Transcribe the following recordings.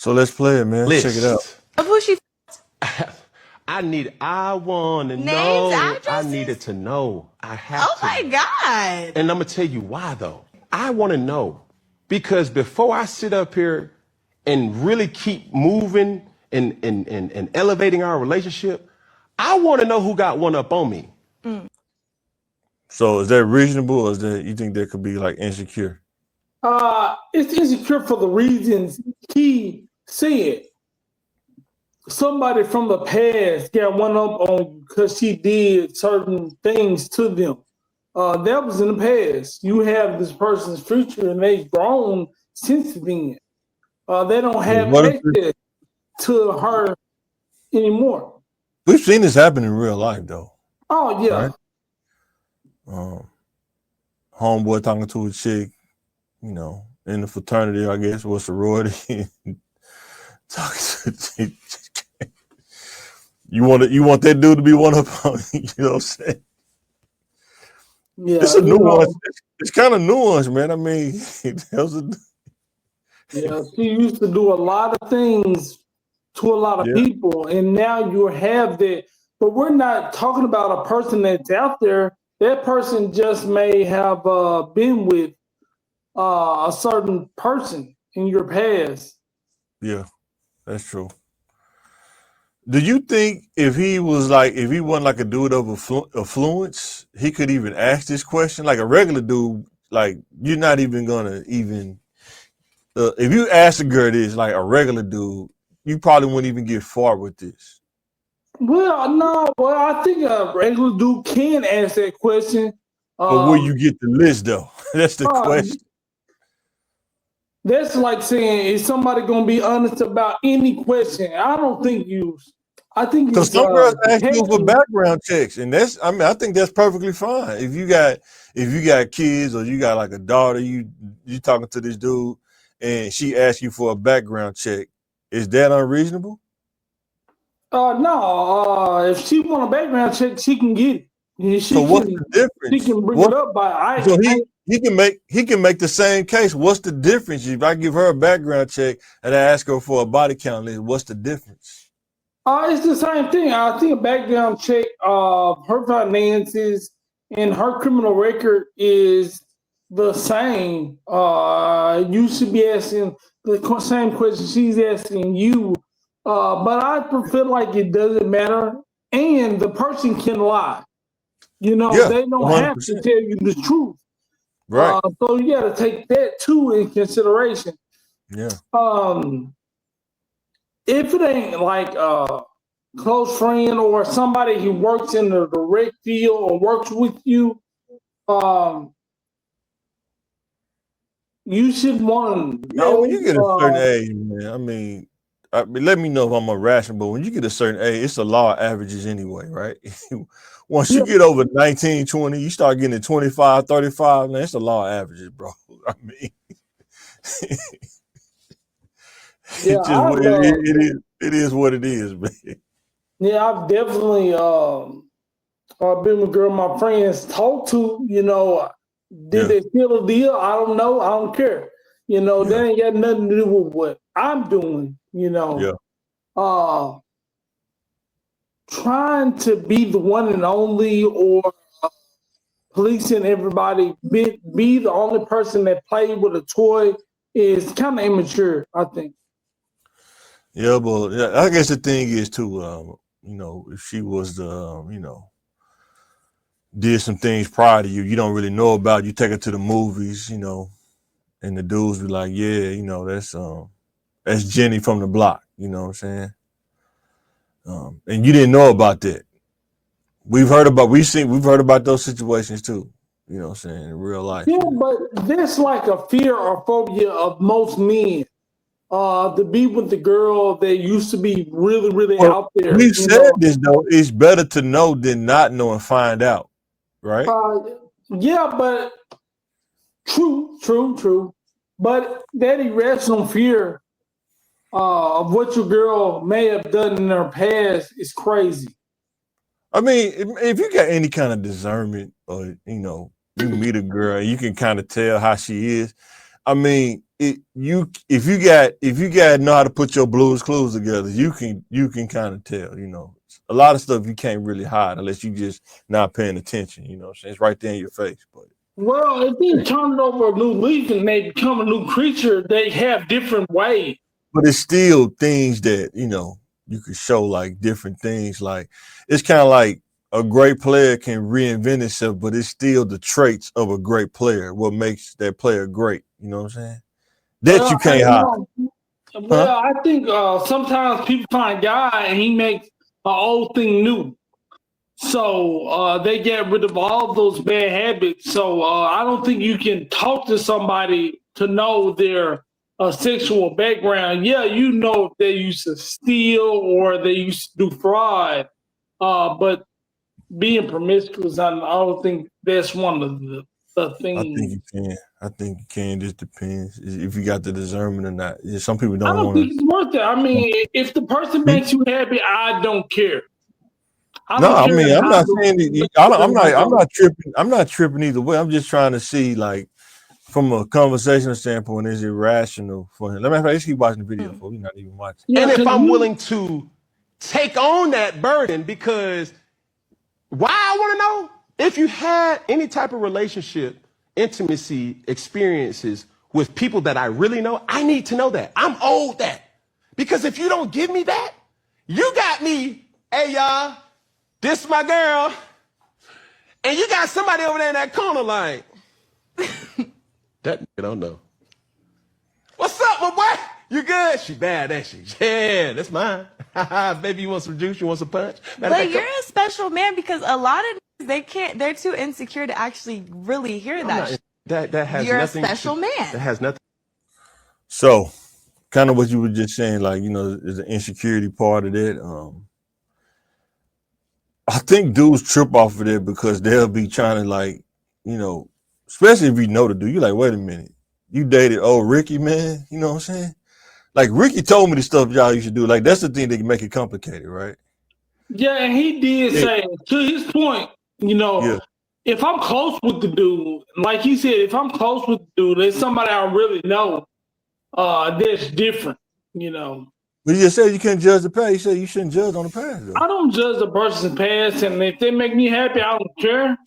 So let's play it, man. Check it out. List. Of who she I want to names, know. I addresses? needed to know. I have Oh to my know. God. And I'm going to tell you why, though. I want to know because before I sit up here and really keep moving and elevating our relationship, I want to know who got one up on me. So is that reasonable, or is that you think that could be like insecure? It's insecure for the reasons he said. Somebody from the past got one up on you because she did certain things to them. That was in the past. You have this person's future, and they've grown since then. They don't Well, have what if access to her anymore. we've seen this happen in real life, though, Oh yeah, right? Um, Homeboy talking to a chick, in the fraternity, I guess, or sorority, talking to a chick. You want that dude to be one up on you, you know what I'm saying? It's yeah. a nuance. It's kind of nuanced, man. I mean, that was Yeah. She used to do a lot of things to a lot of yeah. people, and now you have that. But we're not talking about a person that's out there. That person just may have been with a certain person in your past. Yeah, that's true. Do you think if he wasn't like a dude of affluence, he could even ask this question? Like a regular dude, like you're not even gonna even if you ask a girl this, like a regular dude, you probably wouldn't even get far with this. Well, no, well, I think a regular dude can ask that question. But where Um, you get the list though? That's the uh, question. that's like saying, is somebody going to be honest about any question? I don't think you. I think Because it's some girls ask you for petty. background checks, and I think that's perfectly fine. If you got kids or you got like a daughter, you talking to this dude, and she asks you for a background check, is that unreasonable? No, if she want a background check, she can get it. Yeah, So what's the she difference? can bring it What up by so I he can make the same case. What's the difference if I give her a background check and I ask her for a body count list? What's the difference? it's the same thing. I think a background check of her finances and her criminal record is the same. You should be asking the same question she's asking you. But I feel like it doesn't matter, and the person can lie. Yeah, They don't have to 100%. tell you the truth. Right. So you got to take that too in consideration. Yeah. Um, if it ain't like a close friend or somebody who works in the direct field or works with you, um, you should want to Man, when know. you get a certain age, man, I mean, let me know if I'm irrational, but when you get a certain age, it's the law of averages anyway, right? Once Yeah, you get over 19, 20, you start getting to 25, 35, man, it's the law of averages, bro. I mean, yeah, it's just what it is what it is, man. I've definitely been with girl my friends talk to. Did Yeah, they feel a deal? I don't know. I don't care. yeah, That ain't got nothing to do with what I'm doing. yeah. Uh, trying to be the one and only or policing everybody, be the only person that played with a toy is kind of immature, I think. Yeah, but yeah, I guess the thing is too, if she was did some things prior to you, you don't really know about. You take her to the movies, and the dudes be like, yeah, that's Jenny from the block. You know what I'm saying? And you didn't know about that. We've heard about those situations too. You know what I'm saying in real life. Yeah, but there's like a fear or phobia of most men to be with the girl that used to be really, really Well, out there. we've said this though. It's better to know than not know and find out, right? Uh, yeah, but true, true, true. But that irrational fear of what your girl may have done in her past is crazy. I mean, if you got any kind of discernment, or you meet a girl and you can kind of tell how she is. I mean, if you got know how to put your Blues Clues together, you can kind of tell. A lot of stuff you can't really hide unless you just not paying attention. It's right there in your face. But Well, if they turn it over a new leaf and they become a new creature, they have different ways. it's still things that you could show, like different things. Like it's kind of like a great player can reinvent itself, but it's still the traits of a great player what makes that player great. You know what I'm saying? That you can't hide. Well, I think sometimes people find a guy and he makes an old thing new. So they get rid of all those bad habits. So I don't think you can talk to somebody to know their sexual background. Yeah, you know if they used to steal or they used to do fraud. But being promiscuous, I don't think that's one of the I things. think you can. I think you can. Just depends if you got the discernment or not. Some people I don't don't want think it's worth it. I mean, if the person makes you happy, I don't care. No, I mean, I'm not saying I'm not. not tripping. I'm not tripping either way. I'm just trying to see, like, from a conversational standpoint, is it rational for him? Let's keep watching the video for. We're not even watching. Yeah, And if 'cause I'm you- willing to take on that burden, because why I want to know if you had any type of relationship, intimacy, experiences with people that I really know, I need to know that. I'm owed that. Because if you don't give me that, you got me, hey y'all, this my girl, and you got somebody over there in that corner like, that nigga don't know. What's up, my boy? You good? She bad, ain't she? Yeah, that's mine. Baby, you want some juice? You want some punch? But you're a special man because a lot of they're too insecure to actually really hear that. That has You're a nothing. special man. That has nothing. So, kind of what you were just saying, like, there's an insecurity part of that. I think dudes trip off of that because they'll be trying to, like, especially if you know the dude, you're like, wait a minute, you dated old Ricky, man? You know what I'm saying? Like, Ricky told me the stuff y'all used to do. Like, that's the thing that can make it complicated, right? Yeah, and he did say, to his point, if I'm close with the dude, like he said, if I'm close with the dude, there's somebody I really know, that's different, But you just said you can't judge the past. You said you shouldn't judge on the past, though. I don't judge the person's past, and if they make me happy, I don't care.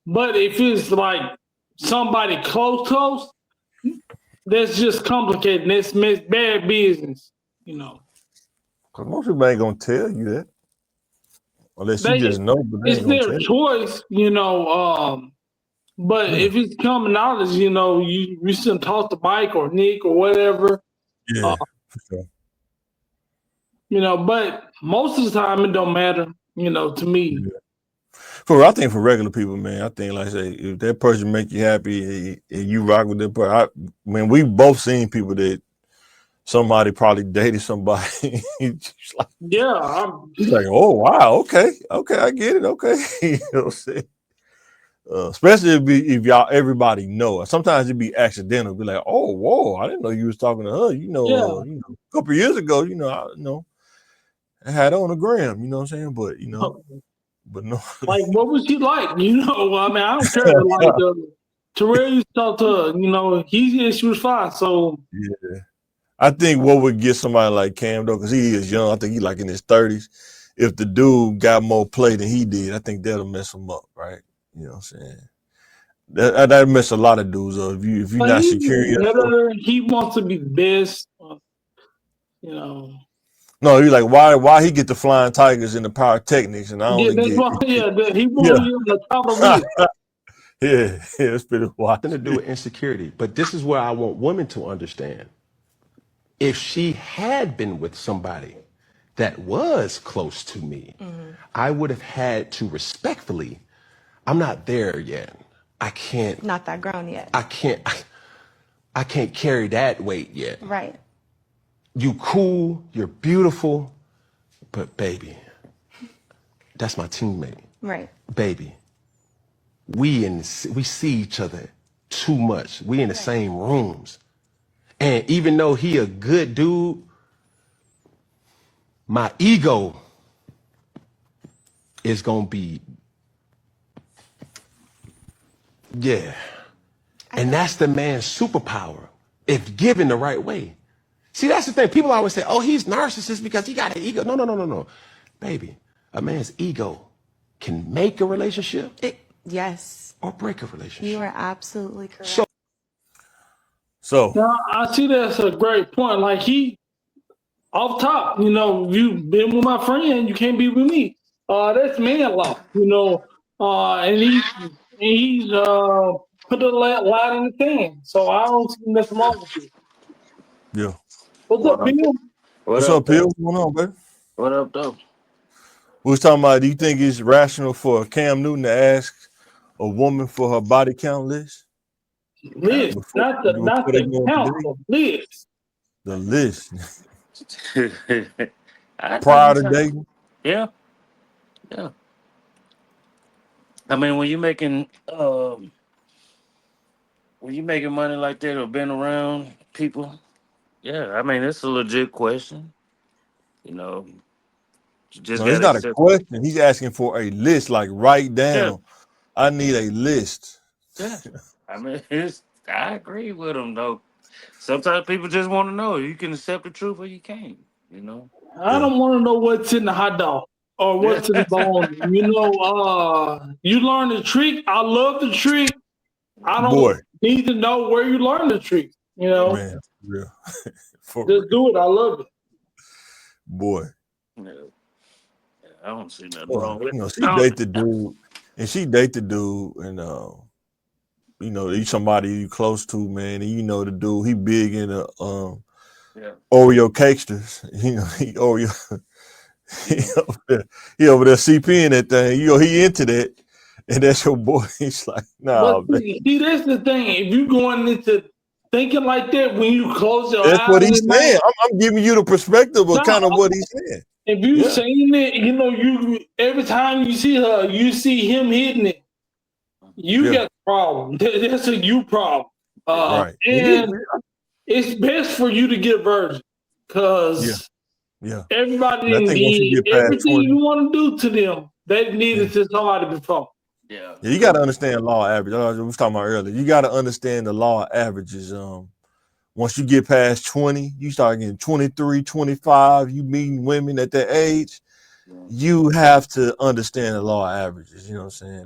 But if it's like somebody close, that's just complicated. That's bad business, Because most people ain't going to tell you that. Unless you just know, but they it's ain't gonna their tell choice, but if it's common knowledge, you shouldn't talk to Mike or Nick or whatever. Yeah, for sure. But most of the time it don't matter, to me. I think for regular people, man, I think, like I say, if that person make you happy and you rock with that person, we both seen people that somebody probably dated somebody. It's like, he's like, oh wow, okay, I get it, okay. You know what I'm saying? Especially if y'all everybody know. Sometimes it be accidental. Be like, oh whoa, I didn't know you was talking to her. A couple of years ago, I had her on the gram. You know what I'm saying? But no. Like, what was she like? I mean, I don't care. Like, Terrell used to talk to her. She was fine. So yeah, I think what would get somebody like Cam though, because he is young. I think he's like in his 30s. If the dude got more play than he did, I think that'll mess him up, right? You know what I'm saying? That mess a lot of dudes up. If you're not secure, he wants to be the best. No, you're like, why he get the Flying Tigers and the Pyrotechnics and I only get. He wants to be on the top of the list. It's pretty wild. Nothing to do with insecurity, but this is where I want women to understand. If she had been with somebody that was close to me, I would have had to respectfully. I'm not there yet. I can't. Not that grown yet. I can't carry that weight yet. Right. You cool, you're beautiful, but baby, that's my teammate. Right. Baby, we see each other too much. We in the same rooms. And even though he a good dude, my ego is gonna be, yeah. And that's the man's superpower. if given the right way. See, that's the thing. People always say, oh, he's narcissist because he got an ego. No. Baby, a man's ego can make a relationship Yes, or break a you relationship. are absolutely correct. So Now, I see that's a great point. Like he, off top, you've been with my friend, you can't be with me. That's man law, and he's put the light in the can. So I don't see nothing wrong with it. yeah. What's up, Bill? What's up, Bill? What's going on, baby? What up, though? We was talking about, do you think it's rational for Cam Newton to ask a woman for her body count list? List, not the they go on the count, date? the list. The list. I Prior think to dating? yeah. I mean, when you're making money like that or been around people, yeah. I mean, it's a legit question. You just No, it's gotta not a accept. question. He's asking for a list, like write Yeah, down. I need a list. yeah. I mean, I agree with him though. Sometimes people just want to know. You can accept the truth or you can't. I don't want to know what's in the hot dog or what's in the bone. You learn the trick. I love the trick. I don't Boy, need to know where you learn the trick. man, for real. For Just real. do it. I love it. Boy. Yeah. I don't see nothing Boy, wrong with it. she date the dude, and he's somebody you close to, man, and the dude, he big into Oreo cakesters. He Oreo. he over there CPing that thing. He into that, and that's your boy. He's like, nah, But see, that's the thing. If you going into thinking like that when you close your eyes, that's what he's at night, saying. I'm giving you the perspective of kind of what he's saying. if you saying it, you every time you see her, you see him hitting it. You got a problem. That's a you problem. Right. And it's best for you to get a virgin because everybody And I think once you need get past everything 20, you want to do to them. They needed to somebody before. Yeah. you got to understand law of average. We was talking about earlier. You got to understand the law of averages. Once you get past 20, you start getting 23, 25, you meeting women at that age, you have to understand the law of averages. You know what I'm saying?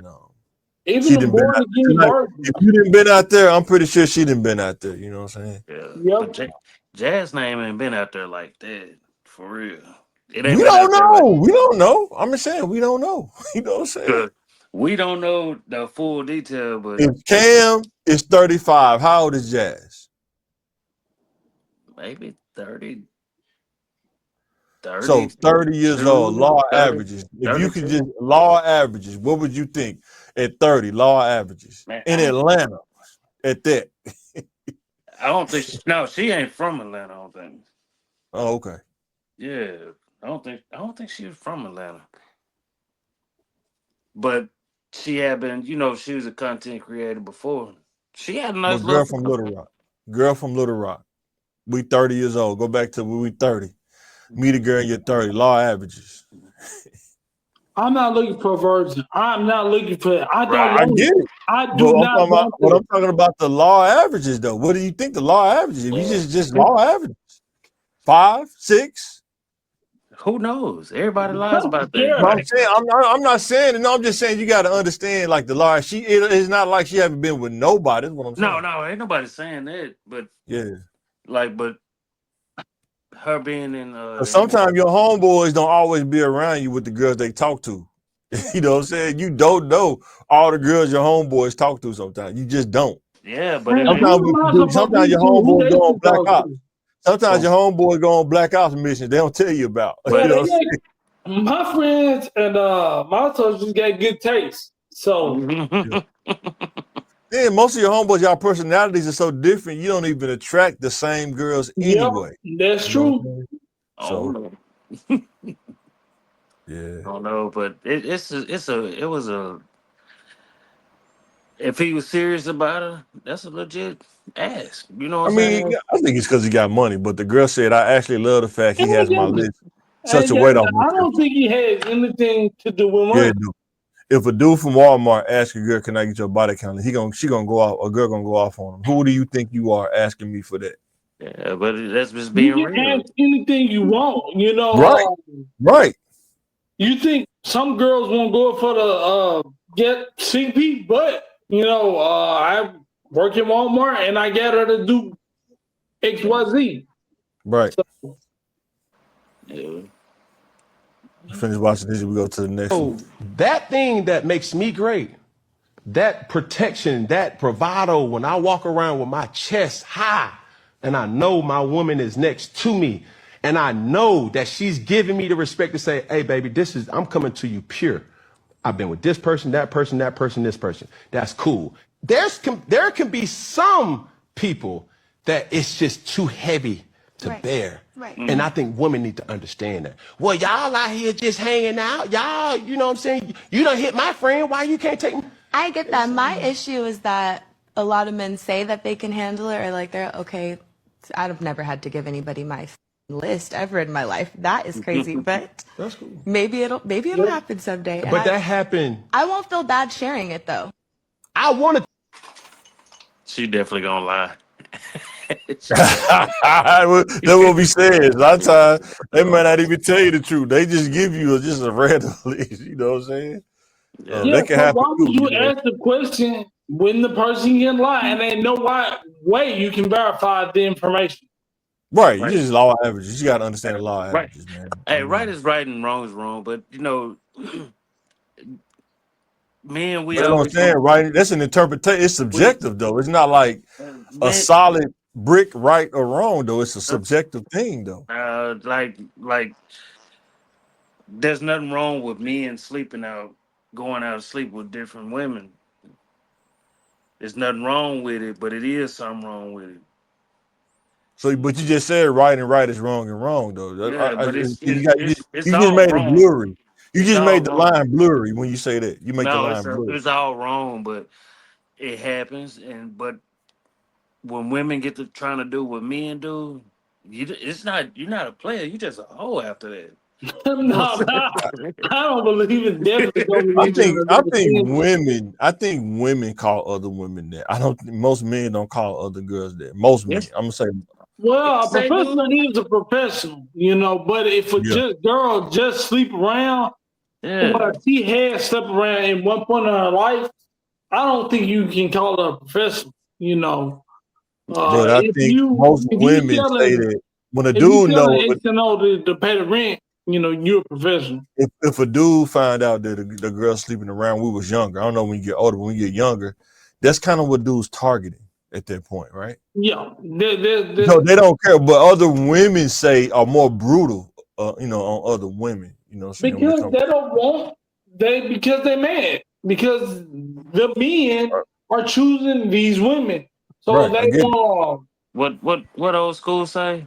Even the born again virgin. If you didn't been out there, I'm pretty sure she didn't been out there. You know what I'm saying? Yeah. But Jazz name ain't been out there like that for real. We don't know. We don't know. I'm just saying we don't know. You know what I'm saying? We don't know the full detail, but if Cam is 35, how old is Jazz? Maybe 30. So 30 years old, law averages. If you could just law averages, what would you think at 30, law averages? Man, in Atlanta at that? I don't think she ain't from Atlanta, I don't think. Oh, okay. Yeah. I don't think she was from Atlanta. But she had been, she was a content creator before. She had a nice girl from Little Rock. Girl from Little Rock. We 30 years old. Go back to when we 30. Meet a girl in your 30. Law averages. I'm not looking for a virgin. I'm not looking for. I don't. I get it. I do not want. But I'm talking about the law averages, though. What do you think the law averages? If you just law averages, 5, 6. Who knows? Everybody lies about that. I'm saying I'm not saying it. No, I'm just saying you got to understand, like the law. It's not like she haven't been with nobody. That's what I'm saying. No, ain't nobody saying that. But but her being in. Sometimes your homeboys don't always be around you with the girls they talk to. You know what I'm saying? You don't know all the girls your homeboys talk to. Sometimes you just don't. Yeah, but sometimes your homeboys go on Black Ops. Sometimes your homeboy go on Black Ops missions. They don't tell you about. My friends and my associates got good taste. So most of your homeboys, y'all personalities are so different. You don't even attract the same girls anyway. That's true. So yeah. I don't know, but it was a. If he was serious about her, that's a legit ask. You know what I'm saying? I think it's because he got money, but the girl said, I actually love the fact he has my list such a weight off. I don't think he has anything to do with money. if a dude from Walmart asks a girl, "Can I get your body count?" She gonna go off. A girl gonna go off on him. Who do you think you are asking me for that? Yeah, but that's just You being can real. ask anything you want. Right, right. You think some girls won't go for the get CP, but I work in Walmart and I get her to do XYZ. Right. Yeah. Finish watching this. We go to the next So one. that thing that makes me great, that protection, that bravado, when I walk around with my chest high and I know my woman is next to me and I know that she's giving me the respect to say, hey, baby, I'm coming to you pure. I've been with this person, that person, this person. That's cool. There can be some people that it's just too heavy to Right. bear. Right. And I think women need to understand that. Well, y'all out here just hanging out. Y'all, you know what I'm saying? You done hit my friend. Why you can't take me? I get that. My issue is that a lot of men say that they can handle it, or like they're okay. I've never had to give anybody my list ever in my life. That is crazy, but That's cool. maybe it'll happen someday. And But that happened. I won't feel bad sharing it though. I wanted. She definitely gonna lie. That's what we said. A lot of times they might not even tell you the truth. They just give you just a random list. You know what I'm saying? Yeah. Yeah, That can so happen why too. would you ask the question when the person can lie and ain't no way you can verify the information? Right. You Right. just law of averages. You got to understand the law of Right. averages, man. Hey, right is right and wrong is wrong. But man, we That's what I'm always saying, right? That's an interpretation. It's subjective, though. It's not like a man, solid brick, right or wrong, though. It's a subjective thing, though. like there's nothing wrong with men going out to sleep with different women. There's nothing wrong with it, but it is something wrong with it. So, but you just said right and right is wrong and wrong, though. Yeah, but You it's just all made it wrong. blurry. You It's just all made the wrong. line blurry when you say that. You make the No, line blurry. it's all wrong, but it happens. But when women get to trying to do what men do, you're not a player. You just a hoe after that. No, I don't believe it. Definitely don't believe I think women call other women that. I don't think most men don't call other girls that. Most men. Yes, I'm gonna say, Well, a say professional dude. is a professional, but if a yeah. girl just sleep around, Yeah, well, she has slept around in one point in her life, I don't think you can call her a professional. But I think most if you women say telling that when a if you dude telling knows, HNO to pay the rent, you're a professional. if a dude find out that the girl sleeping around, we was younger. I don't know when you get older, but when you get younger, that's kind of what dudes targeting at that point, right? Yeah, So they don't care. But other women are more brutal, on other women. You know what I'm saying? When it because comes, they don't want because they're mad because the men are choosing these women, so right? I they get it. want. what old school say?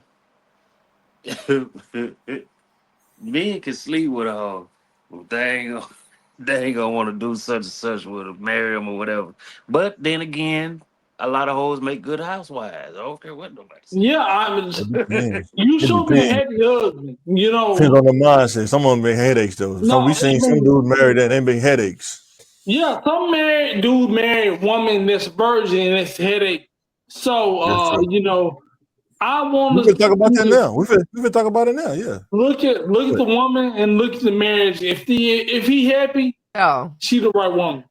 Men can sleep with a hoe. Well, they ain't gonna want to do such and such with her, marry them or whatever. But then again, a lot of hoes make good housewives. I don't care what nobody Yeah, It depends. you It show me a depends. happy husband. Depends on the mindset. Some of them make headaches though. Some we No, seen some dudes married that they make headaches. yeah, some married dude married woman that's a virgin and it's a headache. So, That's true. I We want can talk about that to now. We can talk about it now. Yeah. look at the woman and look at the marriage. If he happy, Oh, she the right woman.